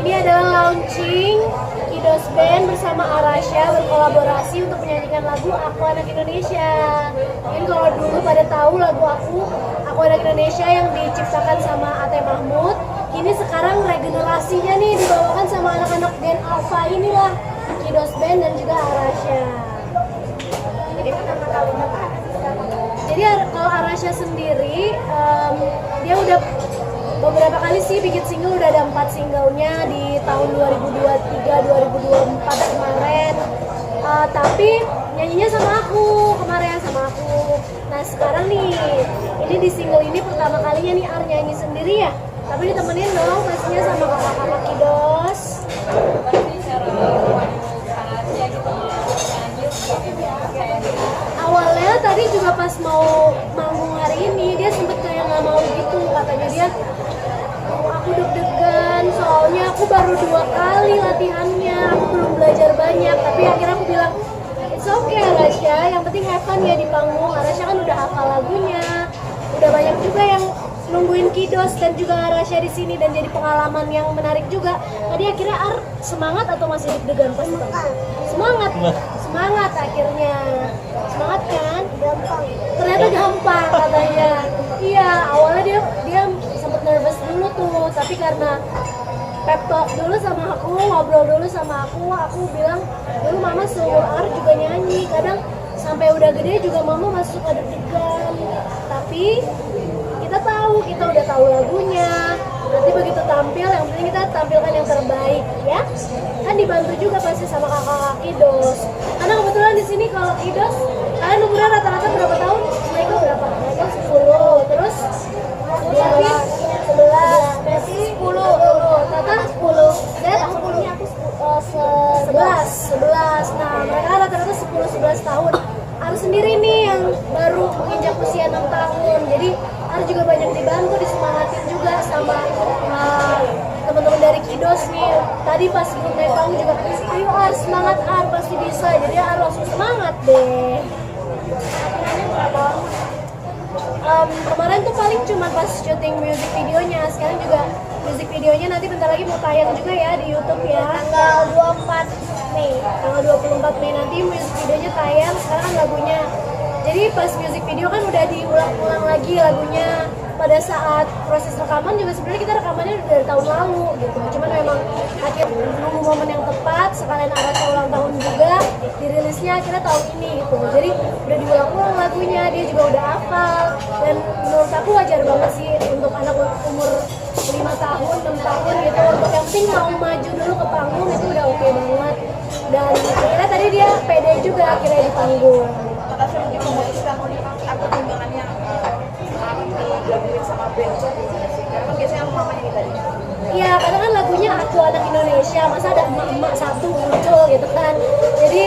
Ini adalah launching Kidos Band bersama Arasha berkolaborasi untuk menyanyikan lagu Aku Anak Indonesia. Mungkin kalau dulu pada tahu lagu Aku Anak Indonesia yang diciptakan sama Ate Mahmud, ini sekarang regenerasinya nih dibawakan sama anak-anak Gen Alpha inilah, Kidos Band dan juga Arasha. Jadi kalau Arasha sendiri, dia udah beberapa kali sih bikin single, udah ada 4 singlenya di tahun 2023-2024 kemarin. Tapi nyanyinya sama aku, kemarin sama aku. Nah sekarang nih, ini di single ini pertama kalinya nih Ar nyanyi sendiri ya. Tapi ditemenin dong pastinya sama kakak-kakak Kidos. Awalnya tadi juga pas mau manggung hari ini, dia sempet kayak nggak mau gitu, katanya dia aku deg-degan soalnya aku baru 2 kali latihannya, aku belum belajar banyak. Tapi akhirnya aku bilang it's okay Arasha, yang penting have fun ya di panggung. Arasha kan udah hafal lagunya, udah banyak juga yang nungguin Kidos dan juga Arasha di sini, dan jadi pengalaman yang menarik juga. Tadi akhirnya Ar semangat atau masih deg-degan pas itu? Semangat, semangat akhirnya. Semangat kan? Gampang. Ternyata gampang katanya. Iya, awalnya dia sempet nervous dulu tuh, tapi karena pep talk dulu sama aku, ngobrol dulu sama aku bilang dulu mama suruh Ar juga nyanyi. Kadang sampai udah gede juga mama masih suka deg-degan. Tapi kita tahu, kita udah tahu lagunya. Nanti begitu tampil, yang penting kita tampilkan yang terbaik ya. Kan dibantu juga pasti sama kakak Kidos. Karena kebetulan di sini kalau Kidos, kalian umurnya rata-rata berapa tahun? Mereka berapa? Mereka 10, terus Devi 11, Messi 10, Tata 10, dan aku 10-nya aku 11. Nah mereka rata-rata 10-11 tahun. Ar sendiri nih yang baru menginjak usia 6 tahun. Jadi Ar juga banyak dibantu, disemangatin juga sama teman-teman dari Kidos nih. Tadi pas belum naik panggung juga, ayo Ar, semangat Ar, pasti bisa. Jadi Ar langsung semangat deh. Kemarin tuh paling cuma pas syuting music videonya. Sekarang juga music videonya nanti bentar lagi mau tayang juga ya di YouTube ya. Tanggal 24 Mei. Tanggal 24 Mei nanti music videonya tayang. Sekarang kan lagunya. Jadi pas music video kan udah diulang-ulang lagi lagunya. Pada saat proses rekaman juga sebenarnya kita rekamannya udah dari tahun lalu gitu. Cuman memang akhirnya nunggu momen yang tepat, sekalian Arasha ulang tahun juga, dirilisnya akhirnya tahun ini gitu. Jadi udah diulang-ulang lagunya, dia juga udah hafal. Dan menurut aku wajar banget sih untuk anak umur 5 tahun, 6 tahun gitu. Untuk yang penting mau maju dulu ke panggung itu udah oke banget. Dan akhirnya tadi dia pede juga akhirnya di panggung. Natasha mungkin memutuskan aku timbangannya digabungin sama band karena kan biasanya mamanya nih tadi. Iya, karena kan lagunya Aku Anak Indonesia, masa ada emak-emak satu muncul gitu kan. Jadi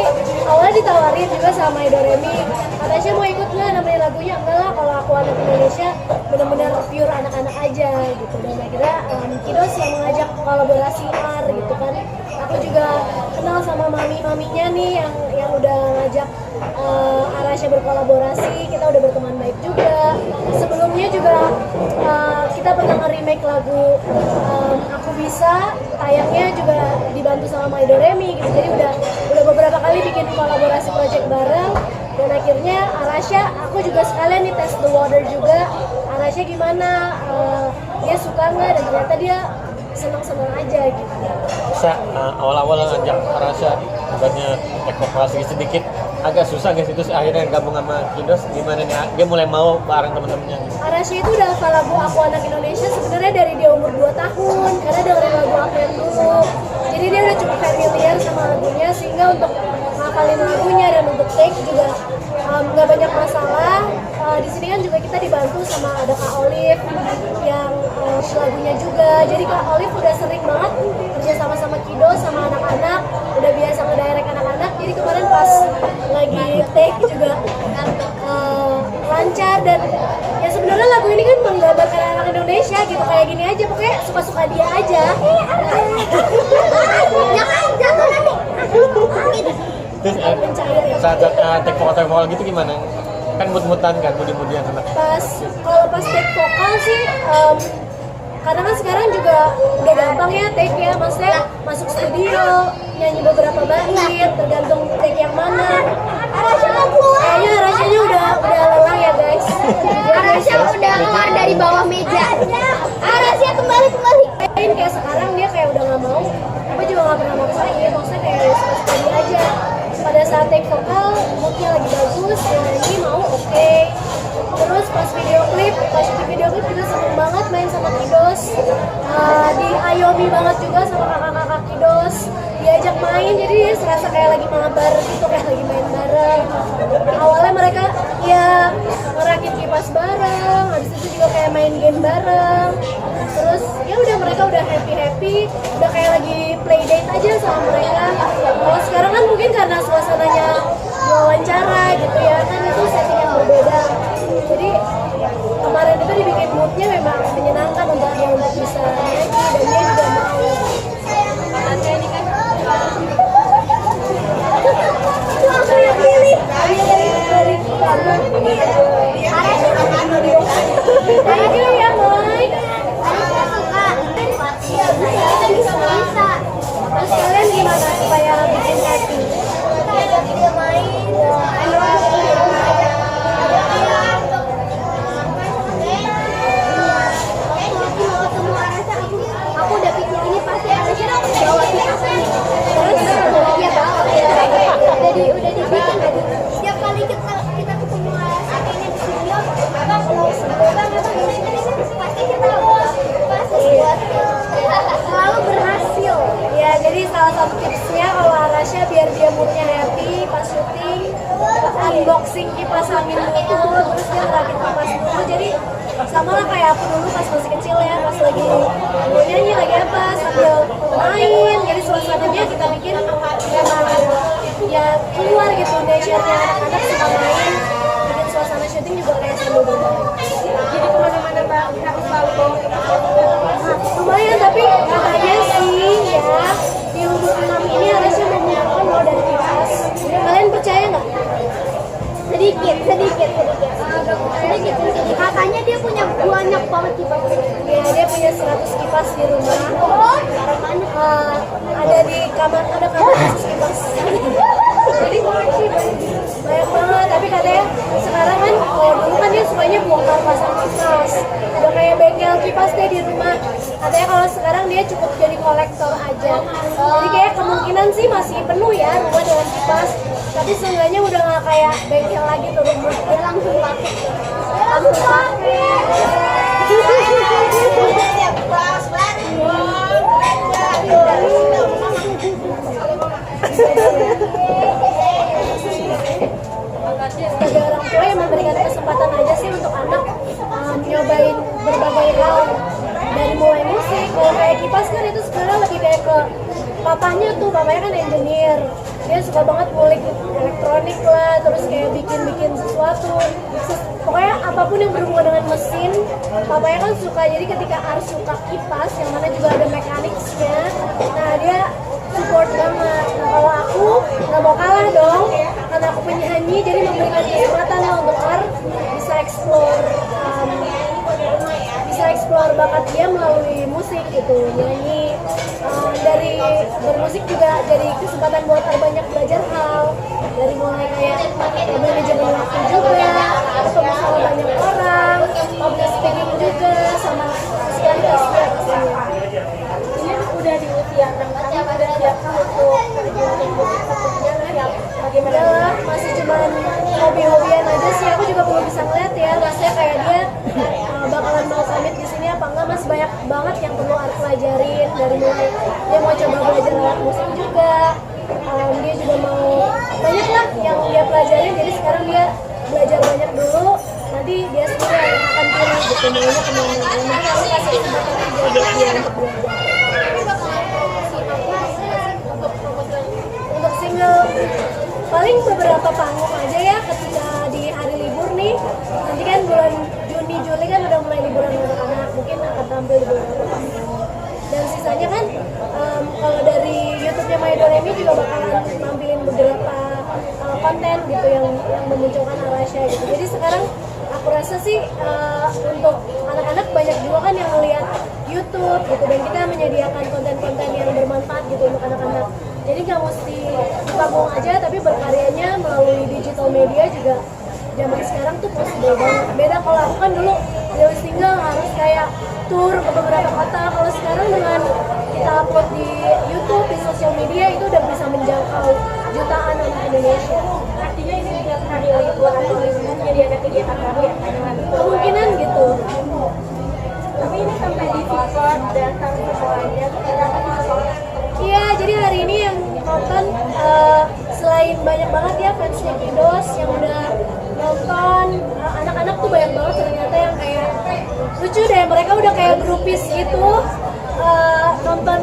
awalnya ditawarin juga sama Idoremi, Natasha mau ikut nggak namanya lagunya? Enggak lah, kalau Aku Anak Indonesia benar-benar pure anak-anak aja gitu. Dan akhirnya Kidos yang mengajak kolaborasi Ar gitu kan. Aku juga kenal sama mami-maminya nih yang udah ngajak Arasha berkolaborasi. Kita udah berteman baik juga. Sebelumnya juga kita pernah nge-remake lagu Aku Bisa, tayangnya juga dibantu sama My Doremi gitu. Jadi udah beberapa kali bikin kolaborasi project bareng. Dan akhirnya Arasha, aku juga sekalian nih test the water juga. Arasha gimana? Dia suka nggak? Dan ternyata dia senang-senang aja gitu. Bisa awal-awal ngajak Arasha buatnya vokal sedikit agak susah guys, itu akhirnya gabung sama Kidos gimana nih, dia mulai mau bareng teman-temannya. Arasha itu udah hafal lagu Aku Anak Indonesia sebenarnya dari dia umur 2 tahun karena dengerin lagu aku yang dulu. Jadi dia udah cukup familiar sama lagunya sehingga untuk ngapalin lagunya dan untuk take juga nggak banyak masalah. Di sini kan juga kita dibantu sama ada Kak Olive yang lagunya juga. Jadi Kak Olive udah sering banget kerja sama Kidos sama anak-anak, udah biasa ngedirect anak-anak. Jadi kemarin pas lagi take juga lancar. Dan ya sebenarnya lagu ini kan menggambarkan anak Indonesia gitu, kayak gini aja, pokoknya suka-suka dia aja. Jangan jatuh nanti. Terus saat take vokal gitu gimana? Kan mut-mutan kan, mudi-mudian anak. Kalau pas take vokal sih karena kan sekarang juga udah gampang ya take ya, maksudnya masuk studio nyanyi beberapa bait tergantung take yang mana. Kayaknya Arasya udah lelah ya guys. Arasya udah keluar dari bawah meja. Arasya kembali. Kayak sekarang dia kayak udah nggak mau, aku juga nggak pernah maksain, maksudnya kayak suka dia aja. Pada saat take vokal moodnya lagi bagus, dia nyanyi mau oke. Terus pas syuting video klip juga seneng banget main sama Kidos, diayomi banget juga sama kakak-kakak Kidos, diajak main jadi dia serasa kayak lagi mabar gitu, kayak lagi main bareng. Awalnya mereka ya ngerakit kipas bareng, habis itu juga kayak main game bareng. Terus ya udah mereka udah happy, udah kayak lagi play date aja sama mereka. Kalau sekarang kan mungkin karena suasananya wawancara gitu ya, kan itu setting yang berbeda. Jadi kemarin itu dibikin moodnya memang menyenangkan untuk dia untuk bisa nyanyi dan dia juga mau. Katanya ini kan itu aku yang pilih dari kamu. Thank you ya Mike. Bisa. Terus kalian gimana supaya bikin happy? Dia main. Aku udah pikir ini pasti Arasya bawa kipas ini. Terus dia bawa ya. Udah dibikin tadi. Setiap kali kita ketemu Arasya ini di studio, kalau sebentar pasti kita buat selalu berhasil. Ya, jadi salah satu tipsnya kalau Arasya biar dia moodnya happy pas syuting, unboxing kipas angin dulu, terus dia ngerakit kipas dulu. Jadi sama lah kayak aku dulu pas masih kecil ya, pas lagi mau nyanyi lagi apa sambil main. Jadi suasananya kita bikin memang ya keluar gitu, nature-nya anak-anak suka main, bikin suasana syuting juga kayak sambil bermain. Jadi kemana-mana Mbak, harus selalu bawa kipas. Lumayan, tapi katanya sih ya di Lubuk 6 ini Arasya menyiapkan loh dari kipas. Kalian percaya nggak? Sedikit. Katanya dia punya banyak banget kipas. Ya, dia punya 100 kipas di rumah. Ada di kamar, ada kamar khusus kipas. Jadi koleksi banyak banget. Tapi katanya sekarang kan, kalau dulu kan dia sukanya bongkar pasang kipas. Udah kayak bengkel kipas deh di rumah. Katanya kalau sekarang dia cukup jadi kolektor aja. Jadi kayak kemungkinan sih masih penuh ya rumah dengan kipas. Tapi seenggaknya udah nggak kayak bengkel lagi tuh rumah. Dia langsung pakai. Sebagai orang tua yang memberikan kesempatan aja sih untuk anak nyobain berbagai hal, dari mulai musik. Kalau kayak kipas kan itu sekarang lebih kayak ke papanya kan engineer, dia suka banget ngulik elektronik lah, terus kayak bikin sesuatu. Pokoknya apapun yang berhubungan dengan mesin, papanya kan suka. Jadi ketika Ars suka kipas yang mana juga ada mekaniknya, nah dia support banget. Nah kalau aku nggak mau kalah dong, karena aku penyanyi, jadi memberikan kesempatan lah untuk Ars bisa explore bakat dia melalui musik gitu, nyanyi. Dari bermusik juga jadi kesempatan buat Ars banyak belajar hal, dari mulai kayak manajemen waktu juga, ketemu sama banyak orang, public speaking juga, sama psikiater. Ini udah di usia 6 tahun, udah siapkah untuk bagaimana? Masih cuman hobi-hobian aja sih, aku juga belum bisa ngeliat ya, rasanya kayak dia bakalan mau summit di sini apa enggak. Masih banyak banget yang perlu Ars pelajarin, dari mulai dia mau coba belajar alat musik juga, dia juga mau banyak lah yang dia pelajarin. Jadi sekarang dia belajar banyak dulu, nanti dia sendiri yang akan pilih gitu maunya kemana. Jadi aku kasih kesempatan aja buat dia untuk belajar. Untuk single paling beberapa panggung aja ya ketika di hari libur nih. Nanti kan bulan Juni-Juli kan udah mulai liburan anak-anak, mungkin akan tampil di beberapa panggung. Dan sisanya kan kalau dari YouTube-nya My Doremi juga bakalan nampilin beberapa konten gitu yang memunculkan Arasya gitu. Jadi sekarang aku rasa sih untuk anak-anak banyak juga kan yang ngeliat YouTube gitu, dan kita menyediakan konten-konten yang bermanfaat gitu untuk anak-anak. Jadi nggak mesti di panggung aja, tapi berkaryanya melalui digital media juga zaman sekarang tuh possible banget. Beda kalau aku kan dulu dari single harus kayak tour ke beberapa kota. Kalau sekarang dengan kita upload di YouTube, di sosial media, itu udah bisa menjangkau jutaan anak Indonesia. Artinya ini setiap hari libur atau liburan jadi ada kegiatan baru ya dengan Kemungkinan gitu. tapi ini sampai di support datang semuanya Iya, jadi hari ini yang nonton selain banyak banget ya fansnya Kidos yang udah nonton, anak-anak tuh banyak banget ternyata yang kayak lucu deh, mereka udah kayak grupis gitu, nonton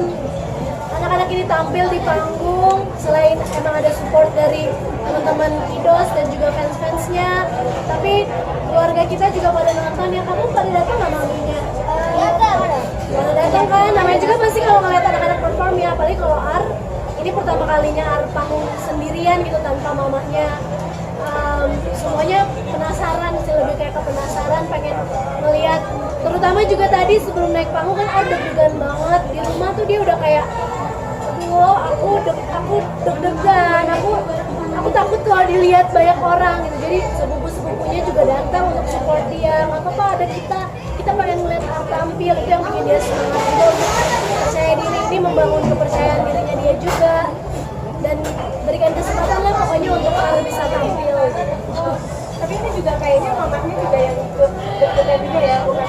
anak-anak ini tampil di panggung. Selain emang ada support dari teman-teman Kidos dan juga fans-fansnya, tapi keluarga kita juga pada nonton. Ya, kamu pada datang nggak maminya? Pada datang kan, namanya juga pasti kalau ngeliat anak-anak perform ya, apalagi kalau ini pertama kalinya panggung sendirian gitu tanpa mamanya. Semuanya penasaran sih, lebih kayak penasaran, pengen melihat. Terutama juga tadi sebelum naik panggung kan deg-degan banget. Di rumah tuh dia udah kayak, aduh aku deg-degan, aku takut kalau dilihat banyak orang gitu. Jadi sepupu-sepupunya juga datang untuk support dia. Nggak apa-apa, ada kita pengen ngeliat tampil, itu yang bikin dia semangat juga untuk percaya diri. Ini membangun kepercayaan dirinya dia juga, dan berikan kesempatan lah pokoknya untuk bisa tampil. tapi ini juga kayaknya mamanya juga yang ikut deg-degan juga ya, bukan